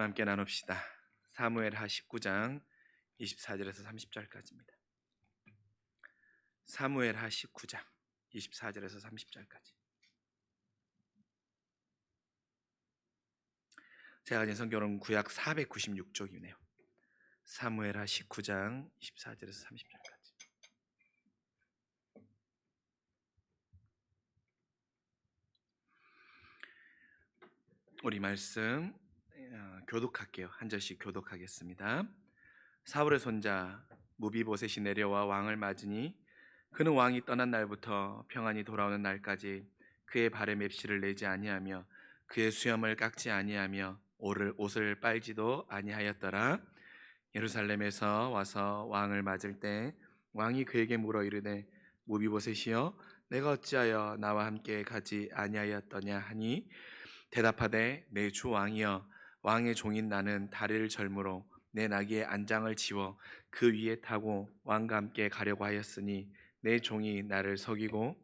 함께 나눕시다. 사무엘하 19장 24절에서 30절까지입니다. 사무엘하 19장 24절에서 30절까지. 제가 가진 성경은 구약 496쪽이네요. 사무엘하 19장 24절에서 30절까지. 우리 말씀 교독할게요. 한 절씩 교독하겠습니다. 사울의 손자 무비보셋이 내려와 왕을 맞으니 그는 왕이 떠난 날부터 평안히 돌아오는 날까지 그의 발에 맵시를 내지 아니하며 그의 수염을 깎지 아니하며 옷을 빨지도 아니하였더라. 예루살렘에서 와서 왕을 맞을 때 왕이 그에게 물어 이르되 무비보셋이여 내가 어찌하여 나와 함께 가지 아니하였더냐 하니 대답하되 내 주 왕이여 왕의 종인 나는 다리를 절므로 내 나귀의 안장을 지워 그 위에 타고 왕과 함께 가려고 하였으니 내 종이 나를 속이고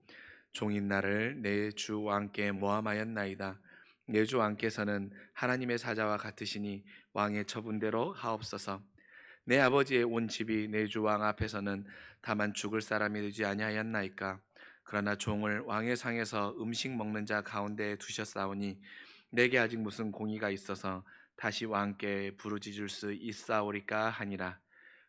종인 나를 내 주 왕께 모함하였나이다. 내 주 왕께서는 하나님의 사자와 같으시니 왕의 처분대로 하옵소서. 내 아버지의 온 집이 내 주 왕 앞에서는 다만 죽을 사람이 되지 아니하였나이까. 그러나 종을 왕의 상에서 음식 먹는 자 가운데에 두셨사오니 내게 아직 무슨 공의가 있어서 다시 왕께 부르짖을 수 있사오리까 하니라.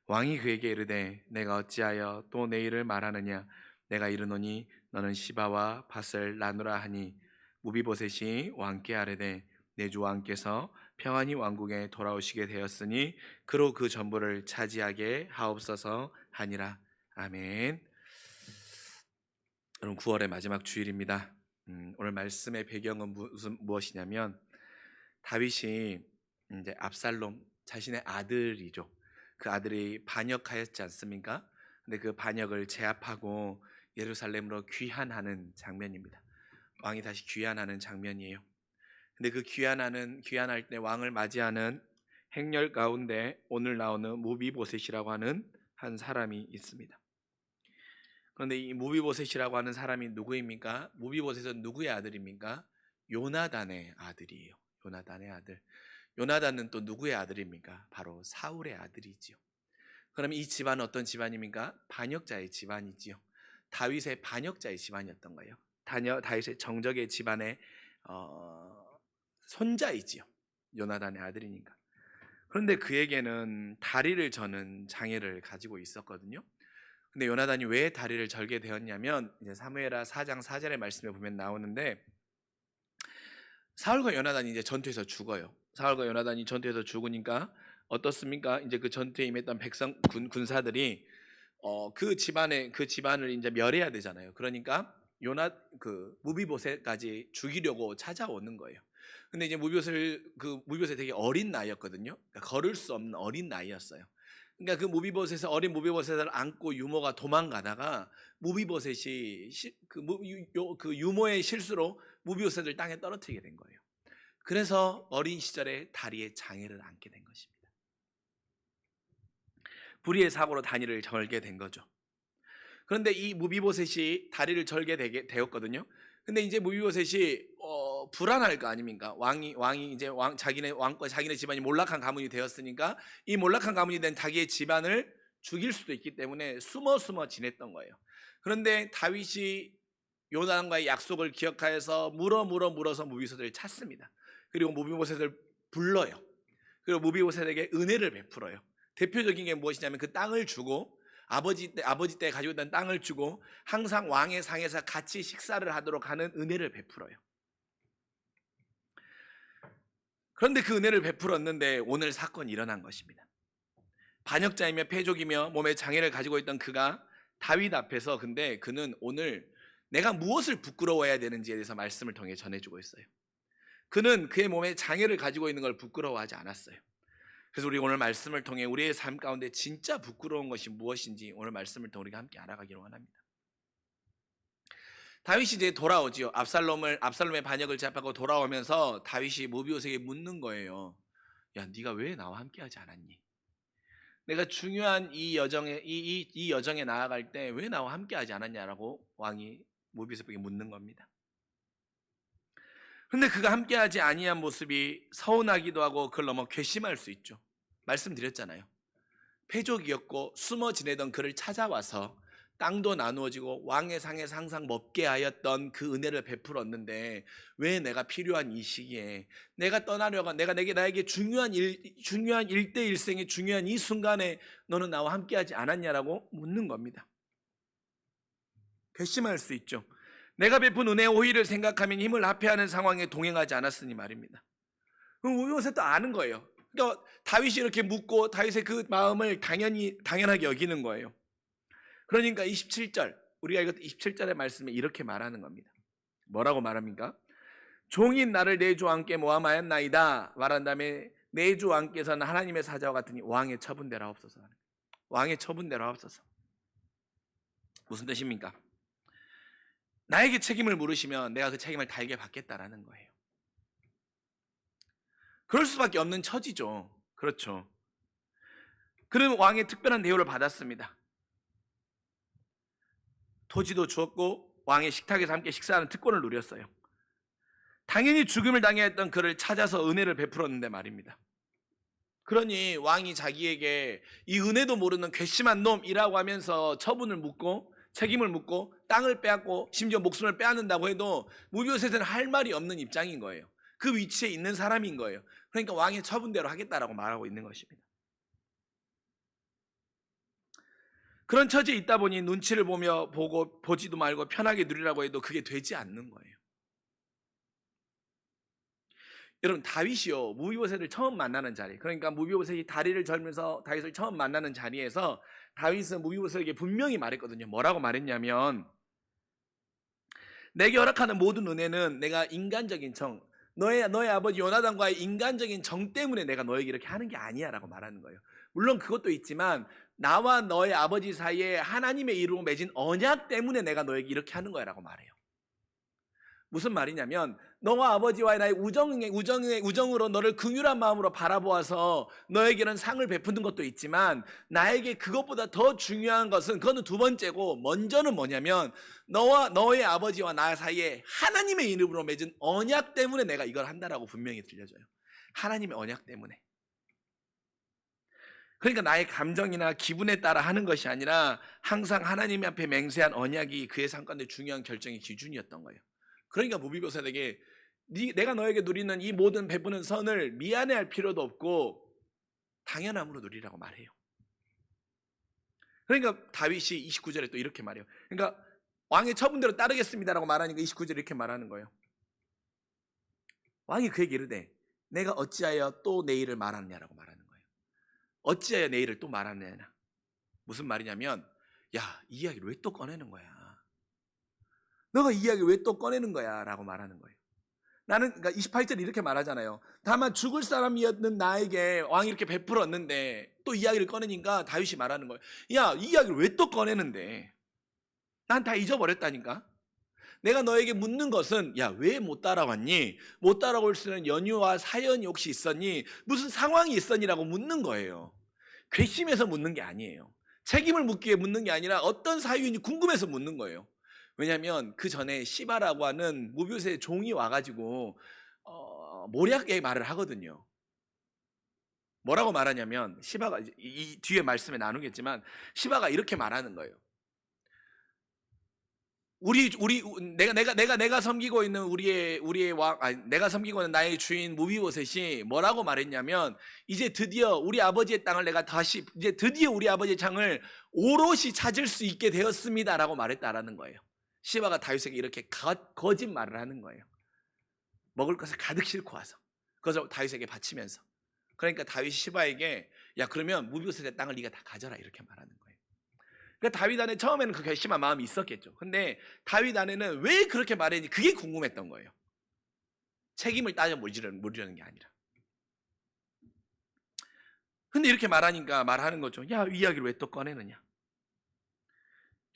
왕이 그에게 이르되 내가 어찌하여 또 내 일을 말하느냐. 내가 이르노니 너는 시바와 밭을 나누라 하니 무비보셋이 왕께 아뢰되 내 주 왕께서 평안히 왕국에 돌아오시게 되었으니 그로 그 전부를 차지하게 하옵소서 하니라. 아멘. 여러분 9월의 마지막 주일입니다. 오늘 말씀의 배경은 무엇이냐면 다윗이 이제 압살롬 자신의 아들이죠. 그 아들이 반역하였지 않습니까? 근데 그 반역을 제압하고 예루살렘으로 귀환하는 장면입니다. 왕이 다시 귀환하는 장면이에요. 근데 그 귀환할 때 왕을 맞이하는 행렬 가운데 오늘 나오는 무비보셋이라고 하는 한 사람이 있습니다. 그런데 이 무비보셋이라고 하는 사람이 누구입니까? 무비보셋은 누구의 아들입니까? 요나단의 아들이에요. 요나단의 아들. 요나단은 또 누구의 아들입니까? 바로 사울의 아들이지요. 그럼 이 집안은 어떤 집안입니까? 반역자의 집안이지요. 다윗의 반역자의 집안이었던 거예요. 다윗의 정적의 집안의 손자이지요. 요나단의 아들이니까. 그런데 그에게는 다리를 저는 장애를 가지고 있었거든요. 근데 요나단이 왜 다리를 절게 되었냐면 이제 사무엘하 4장 4절의 말씀에 보면 나오는데 사울과 요나단이 이제 전투에서 죽어요. 사울과 요나단이 전투에서 죽으니까 어떻습니까? 이제 그 전투에 임했던 군사들이 그 집안을 이제 멸해야 되잖아요. 그러니까 무비보셋까지 죽이려고 찾아오는 거예요. 근데 이제 무비보셋 되게 어린 나이였거든요. 그러니까 걸을 수 없는 어린 나이였어요. 그러니까 그 어린 무비보셋을 안고 유모가 도망가다가 무비보셋이 그 유모의 실수로 무비보셋을 땅에 떨어뜨리게 된 거예요. 그래서 어린 시절에 다리에 장애를 안게 된 것입니다. 불의의 사고로 다리를 절게 된 거죠. 그런데 이 무비보셋이 다리를 절게 되었거든요. 근데 이제 무비보셋이 불안할 거 아닙니까? 왕이 이제 자기네 집안이 몰락한 가문이 되었으니까 이 몰락한 가문이 된 자기의 집안을 죽일 수도 있기 때문에 숨어 지냈던 거예요. 그런데 다윗이 요나단과의 약속을 기억하여서 물어서 무비보셋을 찾습니다. 그리고 무비보셋을 불러요. 그리고 무비보셋에게 은혜를 베풀어요. 대표적인 게 무엇이냐면 그 땅을 주고 아버지 때 가지고 있던 땅을 주고 항상 왕의 상에서 같이 식사를 하도록 하는 은혜를 베풀어요. 그런데 그 은혜를 베풀었는데 오늘 사건이 일어난 것입니다. 반역자이며 패족이며 몸에 장애를 가지고 있던 그가 다윗 앞에서 근데 그는 오늘 내가 무엇을 부끄러워해야 되는지에 대해서 말씀을 통해 전해주고 있어요. 그는 그의 몸에 장애를 가지고 있는 걸 부끄러워하지 않았어요. 그래서 우리 오늘 말씀을 통해 우리의 삶 가운데 진짜 부끄러운 것이 무엇인지 오늘 말씀을 통해 우리가 함께 알아가기를 원합니다. 다윗이 이제 돌아오지요. 압살롬의 반역을 제압하고 돌아오면서 다윗이 무비보셋에게 묻는 거예요. 야, 네가 왜 나와 함께하지 않았니? 내가 중요한 이 여정에 나아갈 때 왜 나와 함께하지 않았냐라고 왕이 무비보셋에게 묻는 겁니다. 근데 그가 함께하지 아니한 모습이 서운하기도 하고 그걸 넘어 괘씸할 수 있죠. 말씀드렸잖아요. 패족이었고 숨어 지내던 그를 찾아와서 땅도 나누어지고 왕의 상에서 항상 먹게 하였던 그 은혜를 베풀었는데, 왜 내가 필요한 이 시기에 내가 떠나려고, 나에게 중요한 일대일생의 중요한 이 순간에 너는 나와 함께하지 않았냐라고 묻는 겁니다. 괘씸할 수 있죠. 내가 베푼 은혜의 호의를 생각하면 힘을 합해하는 상황에 동행하지 않았으니 말입니다. 그럼 요새 또 아는 거예요. 그러니까 다윗이 이렇게 묻고 다윗의 그 마음을 당연하게 여기는 거예요. 그러니까 27절, 우리가 이것 27절의 말씀에 이렇게 말하는 겁니다. 뭐라고 말합니까? 종인 나를 내 주 왕께 모함하였나이다 말한 다음에 내 주 왕께서는 하나님의 사자와 같으니 왕의 처분대로 하옵소서. 왕의 처분대로 하옵소서. 무슨 뜻입니까? 나에게 책임을 물으시면 내가 그 책임을 달게 받겠다라는 거예요. 그럴 수밖에 없는 처지죠. 그렇죠. 그는 왕의 특별한 대우를 받았습니다. 토지도 주었고 왕의 식탁에서 함께 식사하는 특권을 누렸어요. 당연히 죽음을 당해야 했던 그를 찾아서 은혜를 베풀었는데 말입니다. 그러니 왕이 자기에게 이 은혜도 모르는 괘씸한 놈이라고 하면서 처분을 묻고 책임을 묻고 땅을 빼앗고 심지어 목숨을 빼앗는다고 해도 무비보셋은 할 말이 없는 입장인 거예요. 그 위치에 있는 사람인 거예요. 그러니까 왕의 처분대로 하겠다라고 말하고 있는 것입니다. 그런 처지에 있다 보니 눈치를 보지도 말고 편하게 누리라고 해도 그게 되지 않는 거예요. 여러분, 다윗이요, 무비보셋을 처음 만나는 자리, 그러니까 무비보셋이 다리를 절면서 다윗을 처음 만나는 자리에서 다윗은 무비보셋에게 분명히 말했거든요. 뭐라고 말했냐면, 내게 허락하는 모든 은혜는 내가 인간적인 정, 너의 아버지 요나단과의 인간적인 정 때문에 내가 너에게 이렇게 하는 게 아니야 라고 말하는 거예요. 물론 그것도 있지만 나와 너의 아버지 사이에 하나님의 이름으로 맺은 언약 때문에 내가 너에게 이렇게 하는 거야 라고 말해요. 무슨 말이냐면, 너와 아버지와의 나의 우정으로 너를 긍휼한 마음으로 바라보아서 너에게는 상을 베푸는 것도 있지만, 나에게 그것보다 더 중요한 것은, 그거는 두 번째고, 먼저는 뭐냐면 너의 아버지와 나 사이에 하나님의 이름으로 맺은 언약 때문에 내가 이걸 한다라고 분명히 들려줘요. 하나님의 언약 때문에. 그러니까 나의 감정이나 기분에 따라 하는 것이 아니라 항상 하나님 앞에 맹세한 언약이 그의 삶 가운데 중요한 결정의 기준이었던 거예요. 그러니까 무비보셋에게 내가 너에게 누리는 이 모든 베푸는 선을 미안해할 필요도 없고 당연함으로 누리라고 말해요. 그러니까 다윗이 29절에 또 이렇게 말해요. 그러니까 왕의 처분대로 따르겠습니다라고 말하니까 29절에 이렇게 말하는 거예요. 왕이 그에게 이르되 내가 어찌하여 또 내 일을 말하느냐라고 말하는 거예요. 어찌하여 내 일을 또 말하느냐. 무슨 말이냐면, 야, 이 이야기를 왜 또 꺼내는 거야? 너가 이 이야기 왜 또 꺼내는 거야? 라고 말하는 거예요. 나는, 그러니까 28절 이렇게 말하잖아요. 다만 죽을 사람이었는 나에게 왕이 이렇게 베풀었는데 또 이야기를 꺼내니까 다윗이 말하는 거예요. 야, 이 이야기를 왜 또 꺼내는데? 난 다 잊어버렸다니까. 내가 너에게 묻는 것은, 야, 왜 못 따라왔니? 못 따라올 수 있는 연유와 사연이 혹시 있었니? 무슨 상황이 있었니라고 묻는 거예요. 괘씸해서 묻는 게 아니에요. 책임을 묻기 위해 묻는 게 아니라 어떤 사유인지 궁금해서 묻는 거예요. 왜냐하면 그 전에 시바라고 하는 무비보셋의 종이 와가지고 모략의 말을 하거든요. 뭐라고 말하냐면, 시바가 이 뒤에 말씀에 나누겠지만 시바가 이렇게 말하는 거예요. 내가 섬기고 있는 우리의 왕, 내가 섬기고 있는 나의 주인 무비보셋이 뭐라고 말했냐면, 이제 드디어 우리 아버지의 땅을 이제 드디어 우리 아버지의 창을 오롯이 찾을 수 있게 되었습니다라고 말했다라는 거예요. 시바가 다윗에게 이렇게 거짓말을 하는 거예요. 먹을 것을 가득 싣고 와서 그것을 다윗에게 바치면서. 그러니까 다윗이 시바에게, 야, 그러면 무비보셋의 땅을 네가 다 가져라 이렇게 말하는 거예요. 그러니까 다윗 안에 처음에는 그 괘씸한 마음이 있었겠죠. 근데 다윗 안에는 왜 그렇게 말했는지 그게 궁금했던 거예요. 책임을 따져 물으려는 게 아니라. 근데 이렇게 말하니까 말하는 거죠. 야, 이 이야기를 왜 또 꺼내느냐.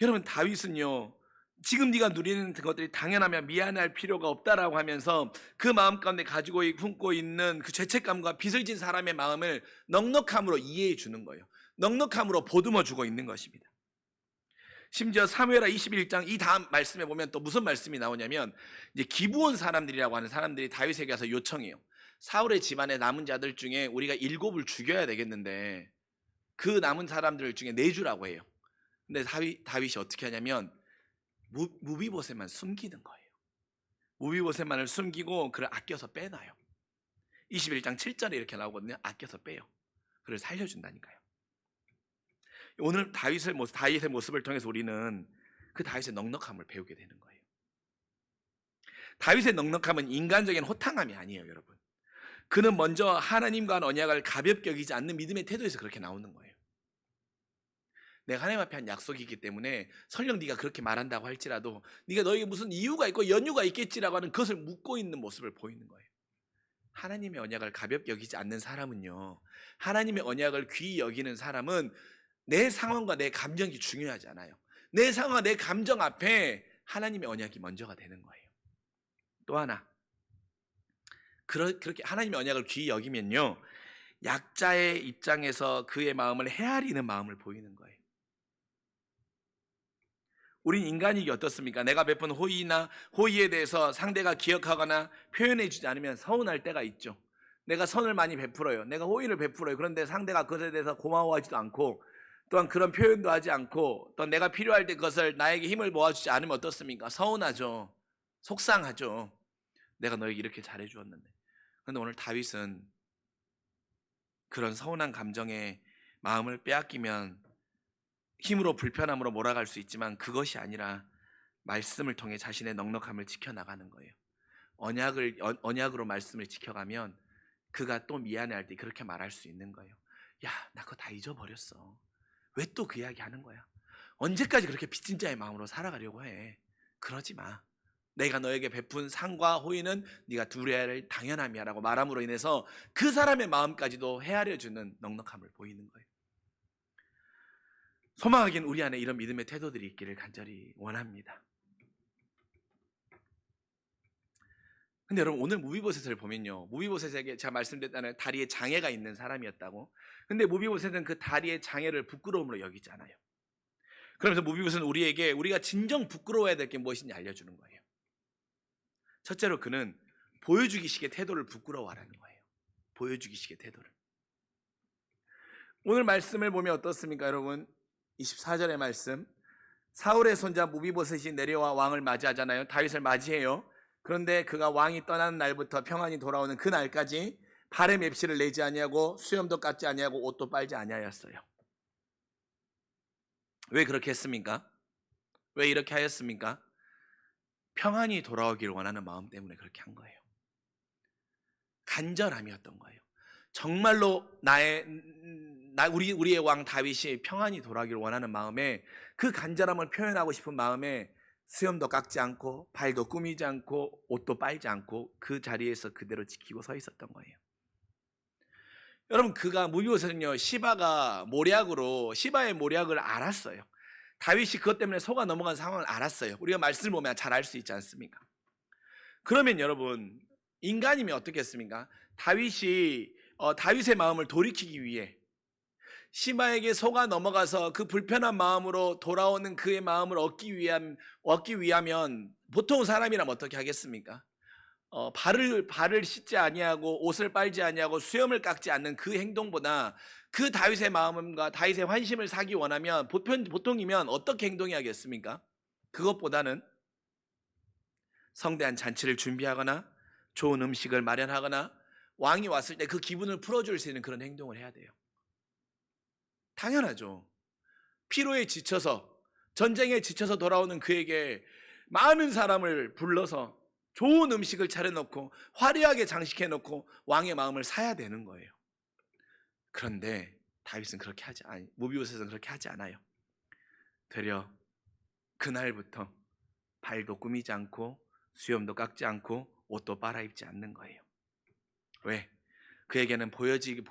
여러분, 다윗은요, 지금 네가 누리는 것들이 당연하면 미안할 필요가 없다라고 하면서 그 마음 가운데 품고 있는 그 죄책감과 빚을 진 사람의 마음을 넉넉함으로 이해해 주는 거예요. 넉넉함으로 보듬어 주고 있는 것입니다. 심지어 사무엘하 21장 이 다음 말씀에 보면 또 무슨 말씀이 나오냐면, 이제 기브온 사람들이라고 하는 사람들이 다윗에게 가서 요청해요. 사울의 집안에 남은 자들 중에 우리가 7을 죽여야 되겠는데 그 남은 사람들 중에 내주라고 해요. 근데 다윗이 어떻게 하냐면 무비보셋만 숨기는 거예요. 무비보셋만을 숨기고 그를 아껴서 빼놔요. 21장 7절에 이렇게 나오거든요. 아껴서 빼요. 그를 살려준다니까요. 오늘 다윗의 모습을 통해서 우리는 그 다윗의 넉넉함을 배우게 되는 거예요. 다윗의 넉넉함은 인간적인 호탕함이 아니에요, 여러분. 그는 먼저 하나님과 한 언약을 가볍게 여기지 않는 믿음의 태도에서 그렇게 나오는 거예요. 내가 하나님 앞에 한 약속이기 때문에 설령 네가 그렇게 말한다고 할지라도 네가 너에게 무슨 이유가 있고 연유가 있겠지라고 하는 그것을 묻고 있는 모습을 보이는 거예요. 하나님의 언약을 가볍게 여기지 않는 사람은요, 하나님의 언약을 귀히 여기는 사람은 내 상황과 내 감정이 중요하지 않아요. 내 상황과 내 감정 앞에 하나님의 언약이 먼저가 되는 거예요. 또 하나, 그렇게 하나님의 언약을 귀히 여기면요, 약자의 입장에서 그의 마음을 헤아리는 마음을 보이는 거예요. 우린 인간이기 어떻습니까? 내가 베푼 호의에 대해서 상대가 기억하거나 표현해주지 않으면 서운할 때가 있죠. 내가 선을 많이 베풀어요. 내가 호의를 베풀어요. 그런데 상대가 그것에 대해서 고마워하지도 않고 또한 그런 표현도 하지 않고 또 내가 필요할 때 그것을 나에게 힘을 모아주지 않으면 어떻습니까? 서운하죠. 속상하죠. 내가 너에게 이렇게 잘해주었는데. 그런데 오늘 다윗은 그런 서운한 감정에 마음을 빼앗기면 힘으로 불편함으로 몰아갈 수 있지만 그것이 아니라 말씀을 통해 자신의 넉넉함을 지켜나가는 거예요. 언약으로 말씀을 지켜가면 그가 또 미안해할 때 그렇게 말할 수 있는 거예요. 야, 나 그거 다 잊어버렸어. 왜 또 그 이야기 하는 거야? 언제까지 그렇게 빚진 자의 마음으로 살아가려고 해? 그러지 마. 내가 너에게 베푼 상과 호의는 네가 두려워야 할 당연함이야 라고 말함으로 인해서 그 사람의 마음까지도 헤아려주는 넉넉함을 보이는 거예요. 소망하기는 우리 안에 이런 믿음의 태도들이 있기를 간절히 원합니다. 근데 여러분, 오늘 무비보셋을 보면요, 무비보셋에게 제가 말씀드렸다는 다리에 장애가 있는 사람이었다고. 근데 무비보셋은 그 다리의 장애를 부끄러움으로 여기지 않아요. 그러면서 무비보셋은 우리에게 우리가 진정 부끄러워해야 될 게 무엇인지 알려주는 거예요. 첫째로 그는 보여주기식의 태도를 부끄러워하라는 거예요. 보여주기식의 태도를. 오늘 말씀을 보면 어떻습니까, 여러분? 24절의 말씀, 사울의 손자 무비보셋이 내려와 왕을 맞이하잖아요. 다윗을 맞이해요. 그런데 그가 왕이 떠나는 날부터 평안히 돌아오는 그 날까지 발에 맵시를 내지 아니하고 수염도 깎지 아니하고 옷도 빨지 아니하였어요. 왜 그렇게 했습니까? 왜 이렇게 하였습니까? 평안히 돌아오기를 원하는 마음 때문에 그렇게 한 거예요. 간절함이었던 거예요. 정말로 우리의 왕 다윗이 평안히 돌아오기를 원하는 마음에, 그 간절함을 표현하고 싶은 마음에 수염도 깎지 않고 발도 꾸미지 않고 옷도 빨지 않고 그 자리에서 그대로 지키고 서 있었던 거예요. 여러분, 무비보셋은요, 시바의 모략을 알았어요. 다윗이 그것 때문에 속아 넘어간 상황을 알았어요. 우리가 말씀을 보면 잘 알 수 있지 않습니까? 그러면 여러분, 인간이면 어떻겠습니까? 다윗의 마음을 돌이키기 위해, 시바에게 속아 넘어가서 그 불편한 마음으로 돌아오는 그의 마음을 얻기 위하면 보통 사람이라면 어떻게 하겠습니까? 발을 씻지 아니하고 옷을 빨지 아니하고 수염을 깎지 않는 그 행동보다 그 다윗의 마음과 다윗의 환심을 사기 원하면 보통이면 어떻게 행동해야겠습니까? 그것보다는 성대한 잔치를 준비하거나 좋은 음식을 마련하거나 왕이 왔을 때 그 기분을 풀어줄 수 있는 그런 행동을 해야 돼요. 당연하죠. 피로에 지쳐서, 전쟁에 지쳐서 돌아오는 그에게 많은 사람을 불러서 좋은 음식을 차려놓고 화려하게 장식해놓고 왕의 마음을 사야 되는 거예요. 그런데 무비보셋은 그렇게 하지 않아요. 되려 그날부터 발도 꾸미지 않고 수염도 깎지 않고 옷도 빨아입지 않는 거예요. 왜? 그에게는 보여지는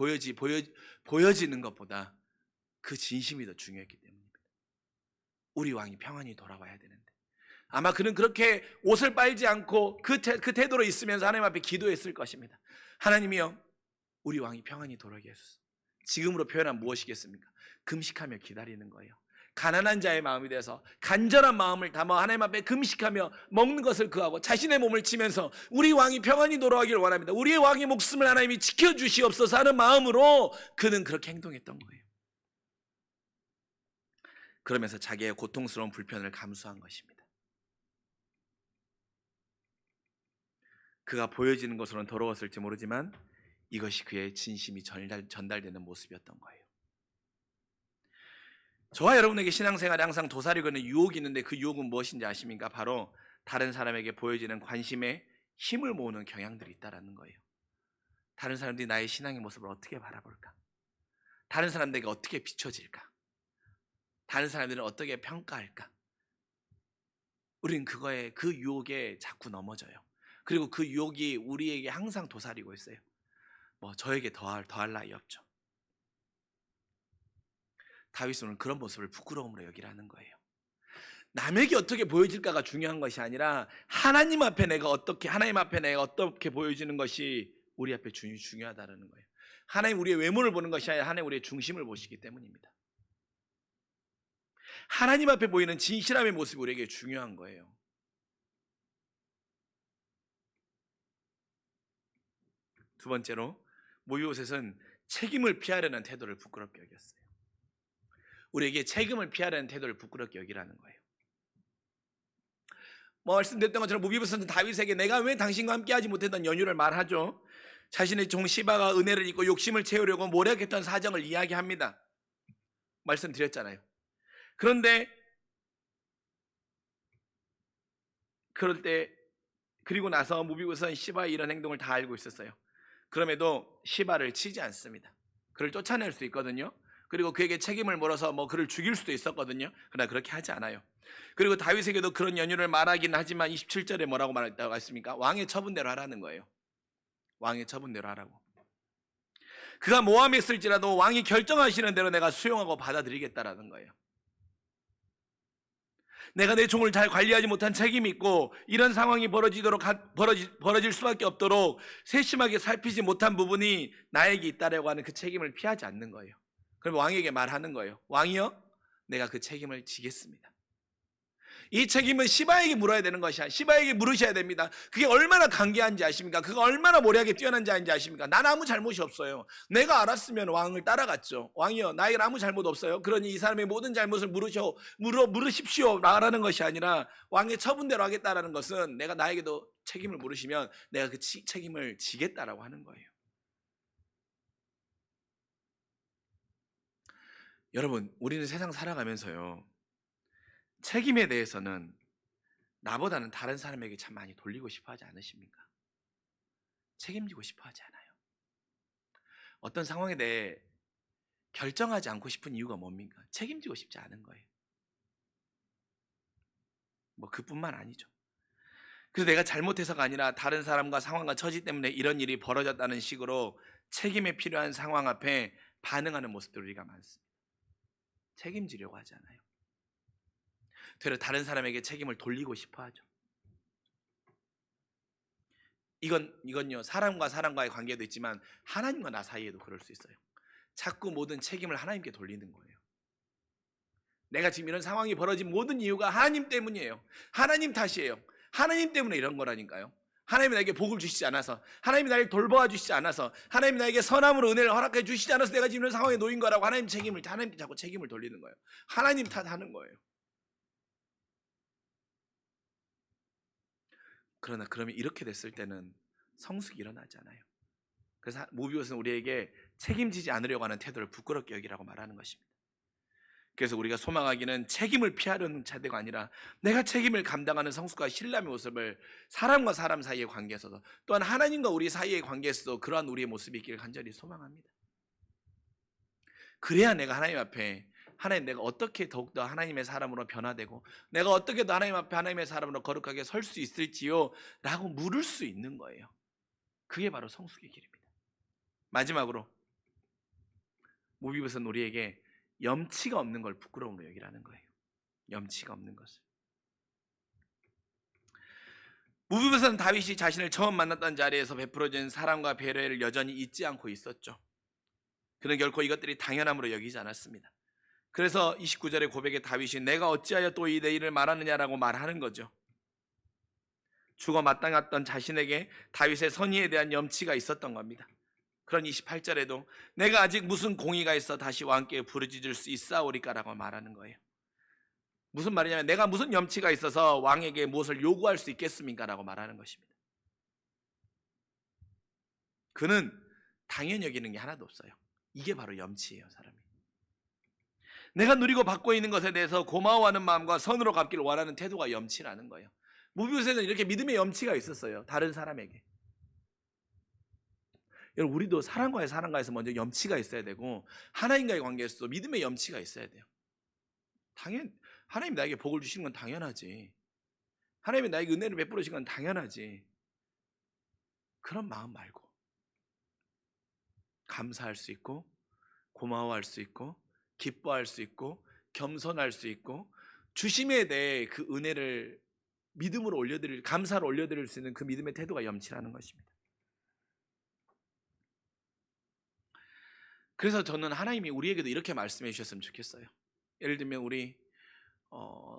것보다 그 진심이 더 중요했기 때문입니다. 우리 왕이 평안히 돌아와야 되는데, 아마 그는 그렇게 옷을 빨지 않고 그 태도로 있으면서 하나님 앞에 기도했을 것입니다. 하나님이여, 우리 왕이 평안히 돌아오게 하소서. 지금으로 표현하면 무엇이겠습니까? 금식하며 기다리는 거예요. 가난한 자의 마음이 돼서 간절한 마음을 담아 하나님 앞에 금식하며 먹는 것을 그하고 자신의 몸을 치면서 우리 왕이 평안히 돌아가기를 원합니다. 우리의 왕의 목숨을 하나님이 지켜주시옵소서 하는 마음으로 그는 그렇게 행동했던 거예요. 그러면서 자기의 고통스러운 불편을 감수한 것입니다. 그가 보여지는 것으로는 더러웠을지 모르지만 이것이 그의 진심이 전달되는 모습이었던 거예요. 저와 여러분에게 신앙생활에 항상 도사리고 있는 유혹이 있는데 그 유혹은 무엇인지 아십니까? 바로 다른 사람에게 보여지는 관심에 힘을 모으는 경향들이 있다는 거예요. 다른 사람들이 나의 신앙의 모습을 어떻게 바라볼까? 다른 사람들에게 어떻게 비춰질까? 다른 사람들은 어떻게 평가할까? 우리는 그 유혹에 자꾸 넘어져요. 그리고 그 유혹이 우리에게 항상 도사리고 있어요. 저에게 더할 나위 없죠. 다윗은 오늘 그런 모습을 부끄러움으로 여기라는 거예요. 남에게 어떻게 보여질까가 중요한 것이 아니라 하나님 앞에 내가 어떻게 보여지는 것이 우리 앞에 중요하다는 거예요. 하나님 우리의 외모를 보는 것이 아니라 하나님 우리의 중심을 보시기 때문입니다. 하나님 앞에 보이는 진실함의 모습이 우리에게 중요한 거예요. 두 번째로 모비보셋은 책임을 피하려는 태도를 부끄럽게 여겼어요. 우리에게 책임을 피하려는 태도를 부끄럽게 여기라는 거예요. 말씀드렸던 것처럼 모비보셋은 다윗에게 내가 왜 당신과 함께하지 못했던 연유를 말하죠. 자신의 종 시바가 은혜를 잊고 욕심을 채우려고 모략했던 사정을 이야기합니다. 말씀드렸잖아요. 그런데 그리고 나서 모비보셋은 시바의 이런 행동을 다 알고 있었어요. 그럼에도 시바를 치지 않습니다. 그를 쫓아낼 수 있거든요. 그리고 그에게 책임을 물어서 그를 죽일 수도 있었거든요. 그러나 그렇게 하지 않아요. 그리고 다윗에게도 그런 연유를 말하긴 하지만 27절에 뭐라고 말했다고 했습니까? 왕의 처분대로 하라는 거예요. 왕의 처분대로 하라고. 그가 모함했을지라도 왕이 결정하시는 대로 내가 수용하고 받아들이겠다라는 거예요. 내가 내 종을 잘 관리하지 못한 책임이 있고 이런 상황이 벌어질 수밖에 없도록 세심하게 살피지 못한 부분이 나에게 있다라고 하는 그 책임을 피하지 않는 거예요. 그럼 왕에게 말하는 거예요. 왕이요, 내가 그 책임을 지겠습니다. 이 책임은 시바에게 물어야 되는 것이 아니라 시바에게 물으셔야 됩니다. 그게 얼마나 간계한지 아십니까? 그가 얼마나 모략에 뛰어난 자인지 아십니까? 난 아무 잘못이 없어요. 내가 알았으면 왕을 따라갔죠. 왕이요, 나에겐 아무 잘못 없어요. 그러니 이 사람의 모든 잘못을 물으십시오 라는 것이 아니라 왕의 처분대로 하겠다라는 것은 내가 나에게도 책임을 물으시면 내가 그 책임을 지겠다라고 하는 거예요. 여러분, 우리는 세상 살아가면서요, 책임에 대해서는 나보다는 다른 사람에게 참 많이 돌리고 싶어 하지 않으십니까? 책임지고 싶어 하지 않아요. 어떤 상황에 대해 결정하지 않고 싶은 이유가 뭡니까? 책임지고 싶지 않은 거예요. 그뿐만 아니죠. 그래서 내가 잘못해서가 아니라 다른 사람과 상황과 처지 때문에 이런 일이 벌어졌다는 식으로 책임에 필요한 상황 앞에 반응하는 모습들 우리가 많습니다. 책임지려고 하지 않아요. 되려 다른 사람에게 책임을 돌리고 싶어 하죠. 이건요, 사람과 사람과의 관계도 있지만 하나님과 나 사이에도 그럴 수 있어요. 자꾸 모든 책임을 하나님께 돌리는 거예요. 내가 지금 이런 상황이 벌어진 모든 이유가 하나님 때문이에요. 하나님 탓이에요. 하나님 때문에 이런 거라니까요. 하나님이 나에게 복을 주시지 않아서, 하나님이 나를 돌보아 주시지 않아서, 하나님이 나에게 선함으로 은혜를 허락해 주시지 않아서 내가 지금 이런 상황에 놓인 거라고 하나님께 자꾸 책임을 돌리는 거예요. 하나님 탓하는 거예요. 그러면 이렇게 됐을 때는 성숙이 일어나잖아요. 그래서 모비보셋은 우리에게 책임지지 않으려고 하는 태도를 부끄럽게 여기라고 말하는 것입니다. 그래서 우리가 소망하기는 책임을 피하려는 태도가 아니라 내가 책임을 감당하는 성숙과 신람의 모습을 사람과 사람 사이의 관계에서도, 또한 하나님과 우리 사이의 관계에서도 그러한 우리의 모습이 있기를 간절히 소망합니다. 그래야 내가 하나님 앞에 내가 어떻게 더욱더 하나님의 사람으로 변화되고 내가 어떻게 더 하나님 앞에 하나님의 사람으로 거룩하게 설 수 있을지요 라고 물을 수 있는 거예요. 그게 바로 성숙의 길입니다. 마지막으로 모비보셋은 우리에게 염치가 없는 걸 부끄러움으로 여기라는 거예요. 염치가 없는 것을. 모비보셋은 다윗이 자신을 처음 만났던 자리에서 베풀어진 사랑과 배려를 여전히 잊지 않고 있었죠. 그는 결코 이것들이 당연함으로 여기지 않았습니다. 그래서 29절의 고백에 다윗이 내가 어찌하여 또 이 내 일을 말하느냐라고 말하는 거죠. 죽어 마땅했던 자신에게 다윗의 선의에 대한 염치가 있었던 겁니다. 그런 28절에도 내가 아직 무슨 공의가 있어 다시 왕께 부르짖을 수 있사오리까라고 말하는 거예요. 무슨 말이냐면 내가 무슨 염치가 있어서 왕에게 무엇을 요구할 수 있겠습니까? 라고 말하는 것입니다. 그는 당연히 여기는 게 하나도 없어요. 이게 바로 염치예요, 사람이. 내가 누리고 받고 있는 것에 대해서 고마워하는 마음과 선으로 갚기를 원하는 태도가 염치라는 거예요. 무비보셋은 이렇게 믿음의 염치가 있었어요, 다른 사람에게. 여러분, 우리도 사람과에서 먼저 염치가 있어야 되고 하나님과의 관계에서도 믿음의 염치가 있어야 돼요. 하나님 나에게 복을 주시는 건 당연하지. 하나님이 나에게 은혜를 베풀어 주신 건 당연하지. 그런 마음 말고 감사할 수 있고 고마워할 수 있고 기뻐할 수 있고 겸손할 수 있고 주심에 대해 그 은혜를 믿음으로 올려드릴, 감사를 올려드릴 수 있는 그 믿음의 태도가 염치라는 것입니다. 그래서 저는 하나님이 우리에게도 이렇게 말씀해 주셨으면 좋겠어요. 예를 들면 우리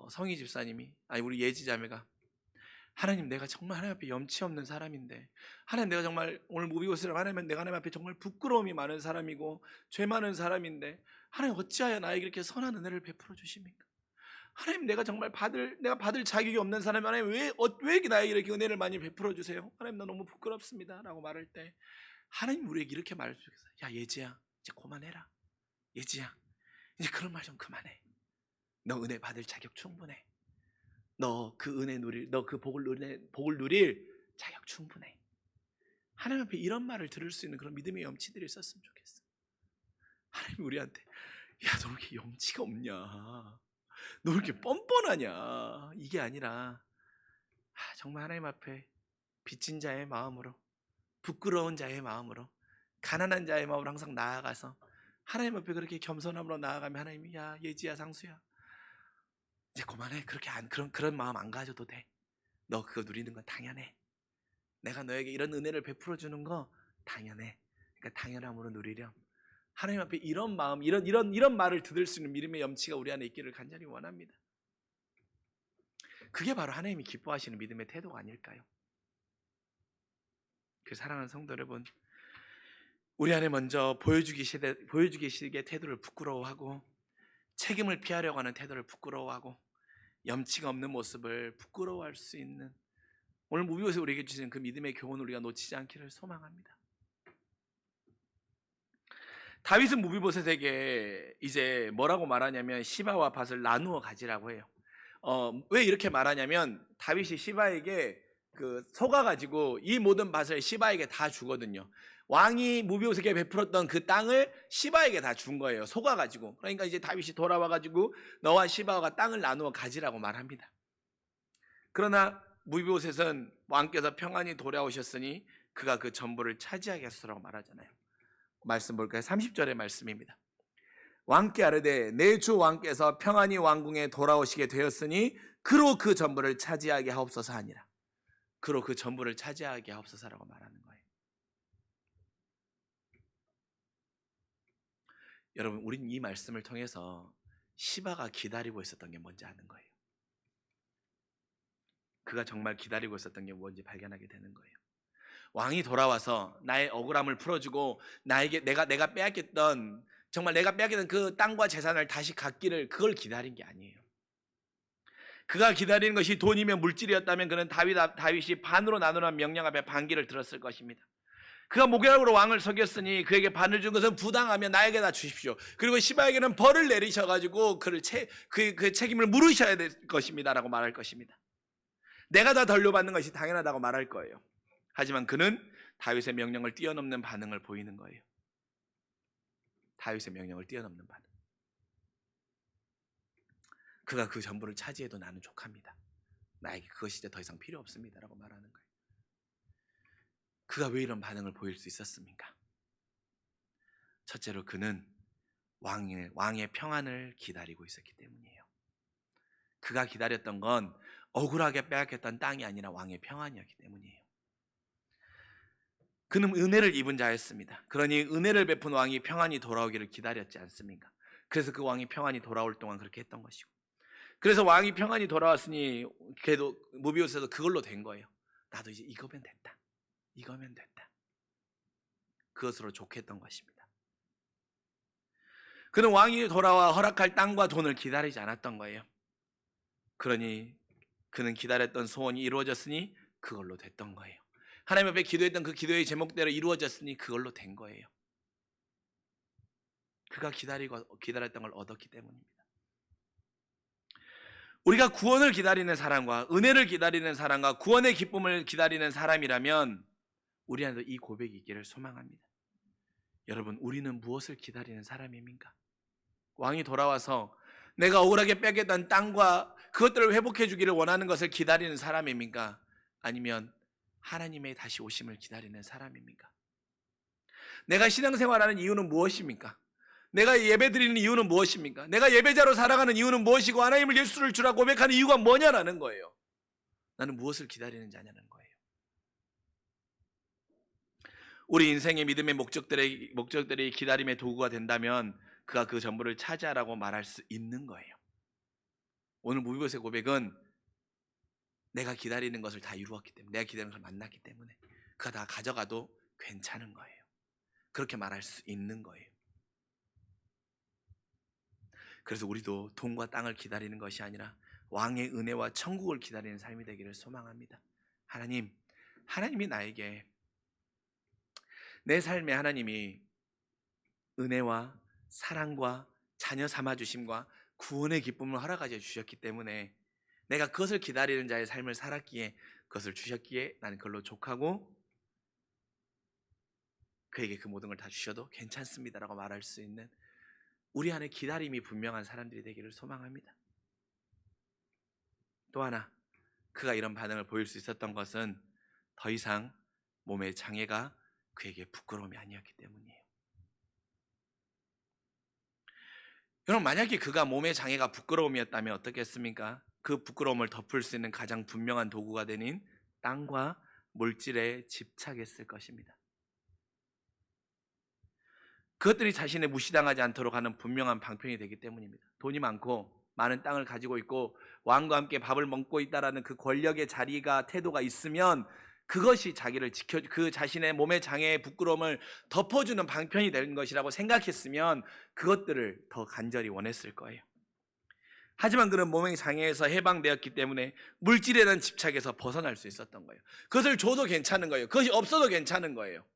성희 집사님이, 우리 예지 자매가 하나님, 내가 정말 하나님 앞에 염치 없는 사람인데, 하나님, 내가 정말 오늘 무비보셋을 하나님, 내가 하나님 앞에 정말 부끄러움이 많은 사람이고 죄 많은 사람인데 하나님 어찌하여 나에게 이렇게 선한 은혜를 베풀어 주십니까? 하나님, 내가 정말 받을 자격이 없는 사람이 하나님 왜 나에게 이렇게 은혜를 많이 베풀어 주세요? 하나님, 나 너무 부끄럽습니다 라고 말할 때 하나님 우리에게 이렇게 말해주겠어요. 야 예지야, 이제 그만해라. 예지야, 이제 그런 말 좀 그만해. 너 은혜 받을 자격 충분해. 너 그 은혜 누릴, 너 그 복을 누릴 자격 충분해. 하나님 앞에 이런 말을 들을 수 있는 그런 믿음의 염치들이 있었으면 좋겠어. 하나님 우리한테 야, 너 왜 이렇게 염치가 없냐? 너 왜 이렇게 뻔뻔하냐? 이게 아니라 정말 하나님 앞에 빚진 자의 마음으로, 부끄러운 자의 마음으로, 가난한 자의 마음으로 항상 나아가서 하나님 앞에 그렇게 겸손함으로 나아가면 하나님이 야 예지야 상수야 이제 그만해. 그런 마음 안 가져도 돼. 너 그거 누리는 건 당연해. 내가 너에게 이런 은혜를 베풀어 주는 거 당연해. 그러니까 당연함으로 누리렴. 하나님 앞에 이런 마음, 이런 말을 들을 수 있는 믿음의 염치가 우리 안에 있기를 간절히 원합니다. 그게 바로 하나님이 기뻐하시는 믿음의 태도가 아닐까요? 그 사랑하는 성도 여러분, 우리 안에 먼저 보여주기식의 태도를 부끄러워하고 책임을 피하려고 하는 태도를 부끄러워하고 염치가 없는 모습을 부끄러워할 수 있는 오늘 무비보셋 우리에게 주시는 그 믿음의 교훈을 우리가 놓치지 않기를 소망합니다. 다윗은 무비보셋에게 이제 뭐라고 말하냐면 시바와 밭을 나누어 가지라고 해요. 왜 이렇게 말하냐면 다윗이 시바에게 속아가지고 이 모든 밭을 시바에게 다 주거든요. 왕이 무비보셋에게 베풀었던 그 땅을 시바에게 다 준 거예요. 속아가지고. 그러니까 이제 다윗이 돌아와가지고 너와 시바가 땅을 나누어 가지라고 말합니다. 그러나 무비보셋은 왕께서 평안히 돌아오셨으니 그가 그 전부를 차지하겠소라고 말하잖아요. 말씀 볼까요? 30절의 말씀입니다. 왕께 아뢰되 내 주 왕께서 평안히 왕궁에 돌아오시게 되었으니 그로 그 전부를 차지하게 하옵소서 하니라. 그로 그 전부를 차지하게 하옵소서라고 말하는 거예요. 여러분, 우린 이 말씀을 통해서 시바가 기다리고 있었던 게 뭔지 아는 거예요. 그가 정말 기다리고 있었던 게 뭔지 발견하게 되는 거예요. 왕이 돌아와서 나의 억울함을 풀어주고 나에게 내가 빼앗겼던 그 땅과 재산을 다시 갖기를 그걸 기다린 게 아니에요. 그가 기다리는 것이 돈이며 물질이었다면 그는 다윗이 반으로 나누라는 명령 앞에 반기를 들었을 것입니다. 그가 목욕으로 왕을 속였으니 그에게 반을 준 것은 부당하며 나에게 다 주십시오. 그리고 시바에게는 벌을 내리셔가지고 그 책임을 물으셔야 될 것입니다라고 말할 것입니다. 내가 다 돌려받는 것이 당연하다고 말할 거예요. 하지만 그는 다윗의 명령을 뛰어넘는 반응을 보이는 거예요. 다윗의 명령을 뛰어넘는 반응. 그가 그 전부를 차지해도 나는 족합니다. 나에게 그것이 이제 더 이상 필요 없습니다라고 말하는 거예요. 그가 왜 이런 반응을 보일 수 있었습니까? 첫째로 그는 왕의 평안을 기다리고 있었기 때문이에요. 그가 기다렸던 건 억울하게 빼앗겼던 땅이 아니라 왕의 평안이었기 때문이에요. 그는 은혜를 입은 자였습니다. 그러니 은혜를 베푼 왕이 평안히 돌아오기를 기다렸지 않습니까? 그래서 그 왕이 평안히 돌아올 동안 그렇게 했던 것이고, 그래서 왕이 평안히 돌아왔으니 그래도 무비오세도 그걸로 된 거예요. 나도 이제 이거면 됐다, 이거면 됐다. 그것으로 좋겠던 것입니다. 그는 왕이 돌아와 허락할 땅과 돈을 기다리지 않았던 거예요. 그러니 그는 기다렸던 소원이 이루어졌으니 그걸로 됐던 거예요. 하나님 앞에 기도했던 그 기도의 제목대로 이루어졌으니 그걸로 된 거예요. 그가 기다렸던 걸 얻었기 때문입니다. 우리가 구원을 기다리는 사람과 은혜를 기다리는 사람과 구원의 기쁨을 기다리는 사람이라면 우리 안에도 이 고백이 있기를 소망합니다. 여러분, 우리는 무엇을 기다리는 사람입니까? 왕이 돌아와서 내가 억울하게 뺏겼던 땅과 그것들을 회복해 주기를 원하는 것을 기다리는 사람입니까? 아니면 하나님의 다시 오심을 기다리는 사람입니까? 내가 신앙생활하는 이유는 무엇입니까? 내가 예배드리는 이유는 무엇입니까? 내가 예배자로 살아가는 이유는 무엇이고 하나님을 예수를 주라 고백하는 이유가 뭐냐라는 거예요. 나는 무엇을 기다리는 자냐는 거예요. 우리 인생의 믿음의 목적들이 기다림의 도구가 된다면 그가 그 전부를 차지하라고 말할 수 있는 거예요. 오늘 무비보셋의 고백은 내가 기다리는 것을 다 이루었기 때문에, 내가 기다리는 것을 만났기 때문에 그가 다 가져가도 괜찮은 거예요. 그렇게 말할 수 있는 거예요. 그래서 우리도 돈과 땅을 기다리는 것이 아니라 왕의 은혜와 천국을 기다리는 삶이 되기를 소망합니다. 하나님이 나에게 내 삶에 하나님이 은혜와 사랑과 자녀 삼아주심과 구원의 기쁨을 허락하여 주셨기 때문에 내가 그것을 기다리는 자의 삶을 살았기에, 그것을 주셨기에 나는 그걸로 족하고 그에게 그 모든 걸 다 주셔도 괜찮습니다라고 말할 수 있는 우리 안에 기다림이 분명한 사람들이 되기를 소망합니다. 또 하나, 그가 이런 반응을 보일 수 있었던 것은 더 이상 몸의 장애가 그에게 부끄러움이 아니었기 때문이에요. 여러분, 만약에 그가 몸의 장애가 부끄러움이었다면 어떻겠습니까? 그 부끄러움을 덮을 수 있는 가장 분명한 도구가 되는 땅과 물질에 집착했을 것입니다. 그것들이 자신의 무시당하지 않도록 하는 분명한 방편이 되기 때문입니다. 돈이 많고 많은 땅을 가지고 있고 왕과 함께 밥을 먹고 있다라는 그 권력의 자리가, 태도가 있으면 그것이 자기를 그 자신의 몸의 장애의 부끄러움을 덮어주는 방편이 된 것이라고 생각했으면 그것들을 더 간절히 원했을 거예요. 하지만 그는 몸의 장애에서 해방되었기 때문에 물질에 대한 집착에서 벗어날 수 있었던 거예요. 그것을 줘도 괜찮은 거예요. 그것이 없어도 괜찮은 거예요.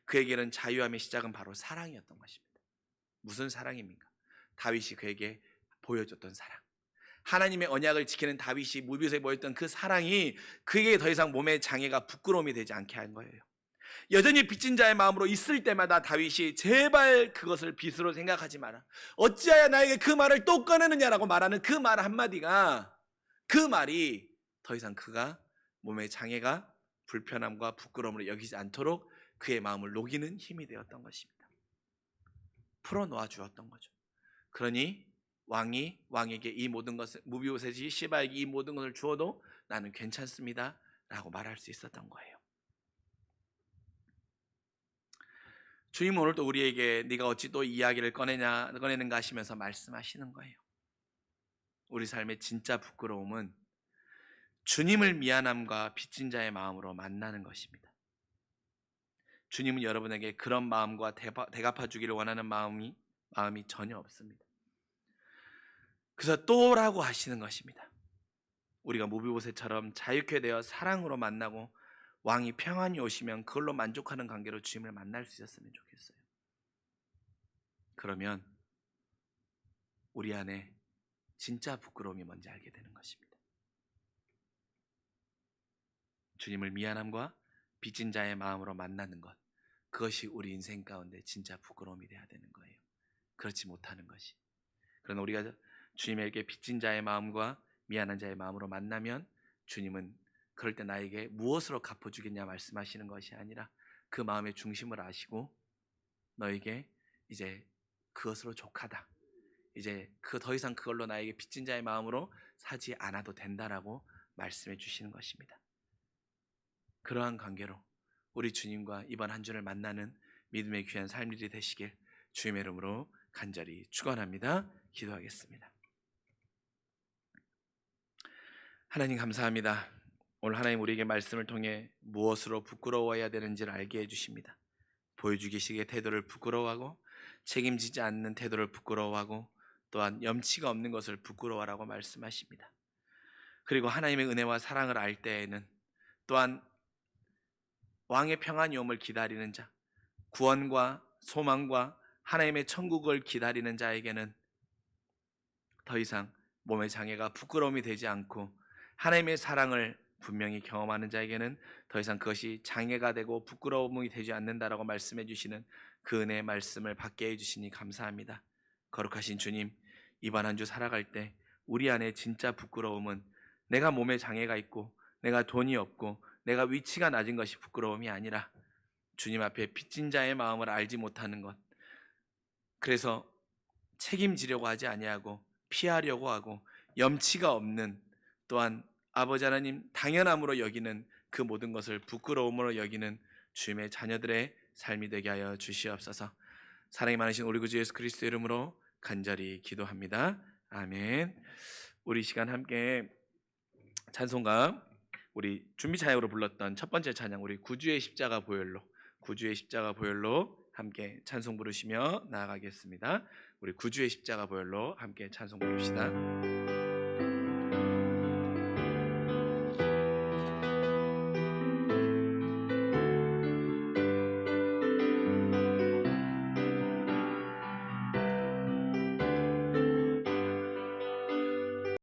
그에게는 자유함의 시작은 바로 사랑이었던 것입니다. 무슨 사랑입니까? 다윗이 그에게 보여줬던 사랑. 하나님의 언약을 지키는 다윗이 무비오세에 보였던 그 사랑이 그에게 더 이상 몸의 장애가 부끄러움이 되지 않게 한 거예요. 여전히 빚진 자의 마음으로 있을 때마다 다윗이 제발 그것을 빚으로 생각하지 마라, 어찌하여 나에게 그 말을 또 꺼내느냐라고 말하는 그 말 한마디가, 그 말이 더 이상 그가 몸의 장애가 불편함과 부끄러움을 여기지 않도록 그의 마음을 녹이는 힘이 되었던 것입니다. 풀어놓아 주었던 거죠. 그러니 왕에게 이 모든 것을, 무비보셋이 시바에게 이 모든 것을 주어도 나는 괜찮습니다 라고 말할 수 있었던 거예요. 주님은 오늘 또 우리에게 네가 어찌 또 이야기를 꺼내는가 하시면서 말씀하시는 거예요. 우리 삶의 진짜 부끄러움은 주님을 미안함과 빚진 자의 마음으로 만나는 것입니다. 주님은 여러분에게 그런 마음과 대갚아 주기를 원하는 마음이 전혀 없습니다. 그래서 또라고 하시는 것입니다. 우리가 무비보셋처럼 자유케 되어 사랑으로 만나고 왕이 평안히 오시면 그걸로 만족하는 관계로 주님을 만날 수 있었으면 좋겠어요. 그러면 우리 안에 진짜 부끄러움이 뭔지 알게 되는 것입니다. 주님을 미안함과 빚진 자의 마음으로 만나는 것, 그것이 우리 인생 가운데 진짜 부끄러움이 되어야 되는 거예요. 그렇지 못하는 것이. 그러나 우리가 주님에게 빚진 자의 마음과 미안한 자의 마음으로 만나면 주님은 그럴 때 나에게 무엇으로 갚아주겠냐 말씀하시는 것이 아니라 그 마음의 중심을 아시고 너에게 이제 그것으로 족하다, 이제 더 이상 그걸로 나에게 빚진 자의 마음으로 사지 않아도 된다라고 말씀해 주시는 것입니다. 그러한 관계로 우리 주님과 이번 한 주를 만나는 믿음의 귀한 삶들이 되시길 주님의 이름으로 간절히 축원합니다. 기도하겠습니다. 하나님 감사합니다. 오늘 하나님 우리에게 말씀을 통해 무엇으로 부끄러워해야 되는지를 알게 해주십니다. 보여주기식의 태도를 부끄러워하고 책임지지 않는 태도를 부끄러워하고 또한 염치가 없는 것을 부끄러워하라고 말씀하십니다. 그리고 하나님의 은혜와 사랑을 알 때에는 또한 왕의 평안이 옴을 기다리는 자, 구원과 소망과 하나님의 천국을 기다리는 자에게는 더 이상 몸의 장애가 부끄러움이 되지 않고 하나님의 사랑을 분명히 경험하는 자에게는 더 이상 그것이 장애가 되고 부끄러움이 되지 않는다라고 말씀해 주시는 그 은혜의 말씀을 받게 해주시니 감사합니다. 거룩하신 주님, 이번 한 주 살아갈 때 우리 안에 진짜 부끄러움은 내가 몸에 장애가 있고 내가 돈이 없고 내가 위치가 낮은 것이 부끄러움이 아니라 주님 앞에 빚진 자의 마음을 알지 못하는 것, 그래서 책임지려고 하지 아니하고 피하려고 하고 염치가 없는, 또한 아버지 하나님 당연함으로 여기는 그 모든 것을 부끄러움으로 여기는 주님의 자녀들의 삶이 되게 하여 주시옵소서. 사랑이 많으신 우리 구주 예수 그리스도 이름으로 간절히 기도합니다. 아멘. 우리 시간 함께 찬송가, 우리 준비 찬양으로 불렀던 첫 번째 찬양, 우리 구주의 십자가 보혈로 함께 찬송 부르시며 나아가겠습니다. 우리 구주의 십자가 보혈로 함께 찬송 부릅시다.